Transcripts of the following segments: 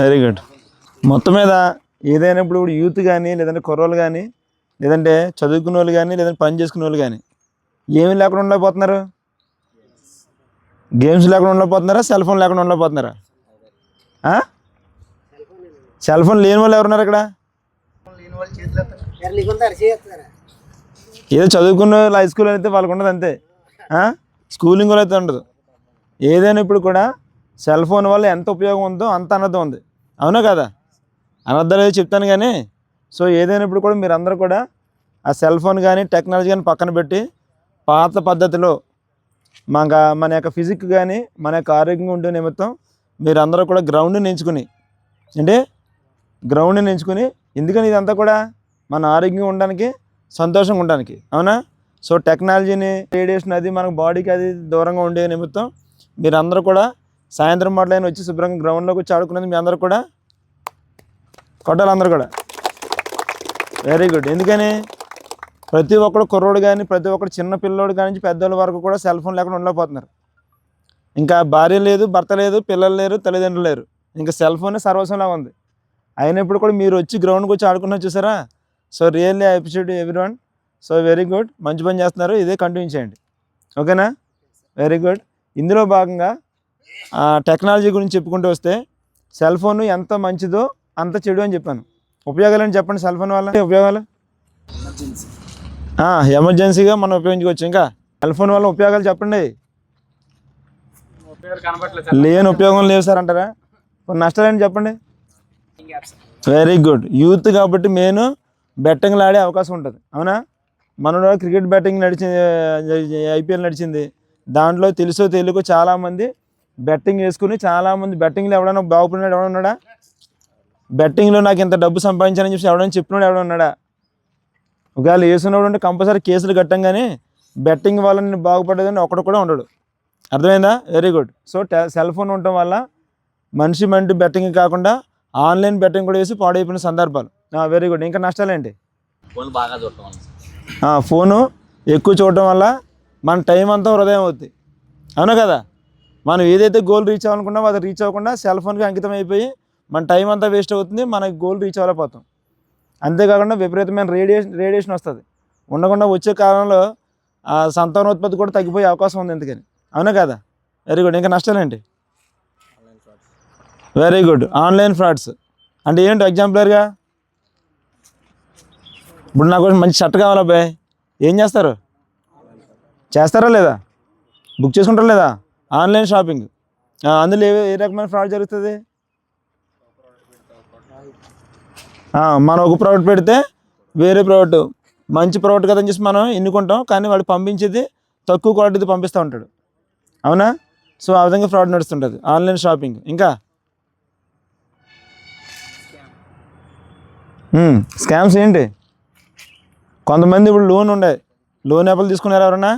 Very good. మొత్తం మీద ఏదైనా ఇప్పుడు యూత్ కానీ లేదంటే కుర్రోళ్ళు కానీ లేదంటే చదువుకునే వాళ్ళు కానీ లేదంటే పని చేసుకునే వాళ్ళు కానీ ఏమి లేకుండా ఉండలేకపోతున్నారు? గేమ్స్ లేకుండా ఉండలేకపోతున్నారా? సెల్ ఫోన్ లేకుండా ఉండలేకపోతున్నారా? సెల్ ఫోన్ లేని వాళ్ళు ఎవరున్నారు ఇక్కడ? ఏదో చదువుకున్న హై స్కూల్ అయితే వాళ్ళకు ఉండదు అంతే, స్కూలింగ్ వాళ్ళు అయితే ఉండదు. ఏదైనా ఇప్పుడు కూడా సెల్ ఫోన్ వల్ల ఎంత ఉపయోగం ఉందో అంత అనర్థం ఉంది, అవునా కదా? అనర్థం లేదు చెప్తాను కానీ. సో ఏదైనా ఇప్పుడు కూడా మీరు అందరూ కూడా ఆ సెల్ ఫోన్ కానీ టెక్నాలజీ కానీ పక్కన పెట్టి పాత పద్ధతిలో మన యొక్క ఫిజిక్ కానీ మన యొక్క ఆరోగ్యంగా ఉండే నిమిత్తం మీరు అందరూ కూడా గ్రౌండ్ని ఎంచుకుని ఎందుకని ఇదంతా కూడా మన ఆరోగ్యంగా ఉండడానికి సంతోషంగా ఉండడానికి, అవునా? సో టెక్నాలజీని రేడియేషన్ అది మన బాడీకి అది దూరంగా ఉండే నిమిత్తం మీరు అందరూ కూడా సాయంత్రం మాటలైన వచ్చి శుభ్రంగా గ్రౌండ్లోకి వచ్చి ఆడుకునేది మీ అందరూ కూడా కొట్టాలి, అందరూ కూడా. Very good. ఎందుకని ప్రతి ఒక్కడు కుర్రోడు కానీ ప్రతి ఒక్కడు చిన్న పిల్లోడు కానీ పెద్దోళ్ళ వరకు కూడా సెల్ ఫోన్ లేకుండా ఉండలేకపోతున్నారు. ఇంకా భార్య లేదు, భర్త లేదు, పిల్లలు లేరు, తల్లిదండ్రులు లేరు, ఇంకా సెల్ ఫోనే సర్వస్వంలా ఉంది. అయినప్పుడు కూడా మీరు వచ్చి గ్రౌండ్కి వచ్చి ఆడుకున్నారు చూసారా? So really I appreciate everyone. So very good, మంచి పని చేస్తున్నారు, ఇదే కంటిన్యూ చేయండి, ఓకేనా? Very good. ఇందులో భాగంగా టెక్నాలజీ గురించి చెప్పుకుంటూ వస్తే సెల్ ఫోన్ ఎంత మంచిదో అంత చెడు అని చెప్పాను. ఉపయోగాలు అని చెప్పండి. సెల్ ఫోన్ వల్ల ఉపయోగాలు ఎమర్జెన్సీగా మనం ఉపయోగించుకోవచ్చు. ఇంకా సెల్ ఫోన్ వల్ల ఉపయోగాలు చెప్పండి. లేని ఉపయోగం లేవు సార్ అంటారా? కొన్ని నష్టాలేని చెప్పండి. Very good. యూత్ కాబట్టి మెయిన్ బెట్టింగ్లు ఆడే అవకాశం ఉంటుంది, అవునా? మన క్రికెట్ బ్యాటింగ్ నడిచింది, ఐపీఎల్ నడిచింది, దాంట్లో తెలుసో తెలియకో చాలామంది బెట్టింగ్ వేసుకుని చాలామంది బెట్టింగ్లో ఎవడైనా బాగుపడినాడు ఎవడన్నా ఉన్నాడా? బెట్టింగ్లో నాకు ఇంత డబ్బు సంపాదించానని చెప్పి ఎవడైనా చెప్పినాడు ఎవడన్నా ఉన్నాడా? ఒకవేళ వేసుకున్నాడు అంటే కంపల్సరీ కేసులు కట్టంగానే బెట్టింగ్ వల్ల నేను బాగుపడేదని ఒకడు కూడా ఉండడు, అర్థమైందా? Very good. So cell phone ఉండటం వల్ల మనిషి బెట్టింగ్ కాకుండా ఆన్లైన్ బెట్టింగ్ కూడా వేసి పాడైపోయిన సందర్భాలు. Very good. ఇంకా నష్టాలేంటి? ఫోను ఎక్కువ చూడటం వల్ల మన టైం అంతా హృదయం అవుతుంది, అవునా కదా? మనం ఏదైతే గోల్ రీచ్ అవ్వాలనుకున్నామో అది రీచ్ అవ్వకుండా సెల్ ఫోన్కి అంకితం అయిపోయి మన టైం అంతా వేస్ట్ అవుతుంది, మనకి గోల్ రీచ్ అవ్వలేకపోతాం. అంతేకాకుండా విపరీతమైన రేడియేషన్ వస్తుంది. ఉండకుండా వచ్చే కాలంలో సంతానోత్పత్తి కూడా తగ్గిపోయే అవకాశం ఉంది, ఎందుకని, అవునా కదా? Very good. ఇంకా నష్టాలేంటి? Very good. ఆన్లైన్ ఫ్రాడ్స్ అంటే ఏంటి? ఎగ్జాంపులర్గా ఇప్పుడు నాకు మంచి షర్ట్ కావాలా అబ్బాయి, ఏం చేస్తారా లేదా? బుక్ చేసుకుంటారా లేదా? Online shopping. అందులో ఏ రకమైన ఫ్రాడ్ జరుగుతుంది? మనం ఒక ప్రోడక్ట్ పెడితే వేరే ప్రోడక్ట్ మంచి ప్రోడక్ట్ కదని చెప్పి మనం ఎన్నుకుంటాం, కానీ వాడు పంపించేది తక్కువ క్వాలిటీది పంపిస్తూ ఉంటాడు, అవునా? సో ఆ విధంగా ఫ్రాడ్ నడుస్తుంటుంది ఆన్లైన్ షాపింగ్. ఇంకా స్కామ్స్ ఏంటి? కొంతమంది ఇప్పుడు లోన్ యాప్లు తీసుకున్నారు ఎవరన్నా?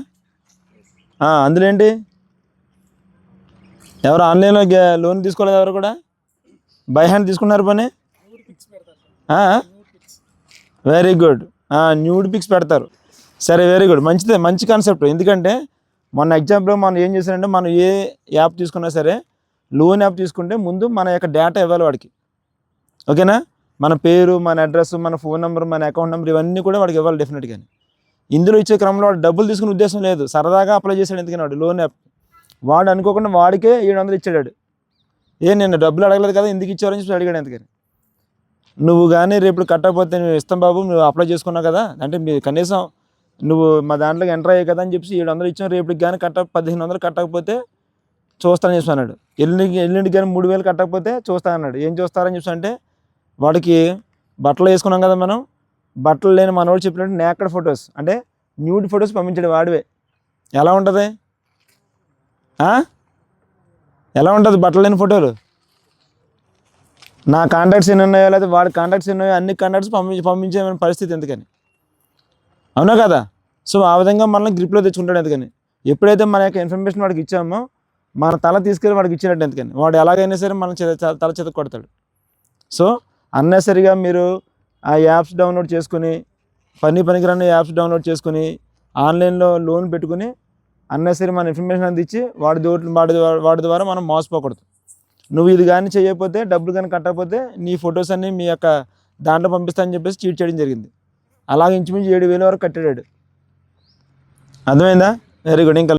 అందులో ఏంటి? ఎవరు ఆన్లైన్లో లోన్ తీసుకోలేదు, ఎవరు కూడా బై హ్యాండ్ తీసుకున్నారు పని. Very good. న్యూడ్ పిక్స్ పెడతారు. సరే, వెరీ గుడ్, మంచిదే, మంచి కాన్సెప్ట్. ఎందుకంటే మొన్న ఎగ్జాంపుల్ మనం ఏం చేశారంటే మనం ఏ యాప్ తీసుకున్నా సరే లోన్ యాప్ తీసుకుంటే ముందు మన యొక్క డేటా ఇవ్వాలి వాడికి, ఓకేనా? మన పేరు, మన అడ్రస్, మన ఫోన్ నెంబర్, మన అకౌంట్ నెంబర్ ఇవన్నీ కూడా వాడికి ఇవ్వాలి డెఫినెట్గా. ఇందులో ఇచ్చే క్రమంలో వాడు డబ్బులు తీసుకునే ఉద్దేశం లేదు, సరదాగా అప్లై చేశాడు. ఎందుకని వాడు లోన్ యాప్ వాడు అనుకోకుండా వాడికే 700 ఇచ్చాడు. నేను డబ్బులు అడగలేదు కదా, ఎందుకు ఇచ్చారని చెప్పి అడిగాడు. ఎందుకని నువ్వు కానీ రేపు కట్టకపోతే నువ్వు ఇస్తాం బాబు, నువ్వు అప్లై చేసుకున్నావు కదా, అంటే మీరు కనీసం నువ్వు మా దాంట్లోకి ఎంటర్ అయ్యాయి కదా అని చెప్పి 700 ఇచ్చాం, రేపటికి కానీ 1500 కట్టకపోతే చూస్తానని చెప్పి అన్నాడు. ఎల్లుండికి కానీ 3000 కట్టకపోతే చూస్తా అన్నాడు. ఏం చూస్తారని చెప్పి అంటే వాడికి బట్టలు వేసుకున్నాం కదా మనం, బట్టలు లేని మనోడు చెప్పినట్టు నేకెడ్ ఫొటోస్ అంటే న్యూడ్ ఫొటోస్ పంపించాడు వాడివే. ఎలా ఉంటుంది? ఎలా ఉంటుంది బట్టలు లేని ఫోటోలు? నా కాంటాక్ట్స్ ఎన్ని ఉన్నాయో లేదా వాడి కాంటాక్ట్స్ ఎన్ని ఉన్నాయో అన్ని కాంటాక్ట్స్ పంపించే పరిస్థితి, ఎందుకని, అవునా కదా? సో ఆ విధంగా మనల్ని గ్రిప్లో తెచ్చుకుంటాడు. ఎందుకని ఎప్పుడైతే మన యొక్క ఇన్ఫర్మేషన్ వాడికి ఇచ్చామో మన తల తీసుకెళ్ళి వాడికి ఇచ్చినట్టు. ఎందుకని వాడు ఎలాగైనా సరే మనం తల చేత కొడతాడు. సో అన్నెసరిగా మీరు ఆ యాప్స్ డౌన్లోడ్ చేసుకుని పనికిరాని యాప్స్ డౌన్లోడ్ చేసుకుని ఆన్లైన్లో లోన్ పెట్టుకుని అన్నెసరి మన ఇన్ఫర్మేషన్ అందించి వాడి ద్వారా మనం మోసపోకూడదు. నువ్వు ఇది కానీ చేయకపోతే డబ్బులు కానీ కట్టకపోతే నీ ఫొటోస్ అన్నీ మీ యొక్క దాంట్లో పంపిస్తానని చెప్పేసి చీట్ చేయడం జరిగింది. అలాగే ఇంచుమించు 7,000 వరకు కట్టాడు. అర్థమైందా? Very good. ఇంకా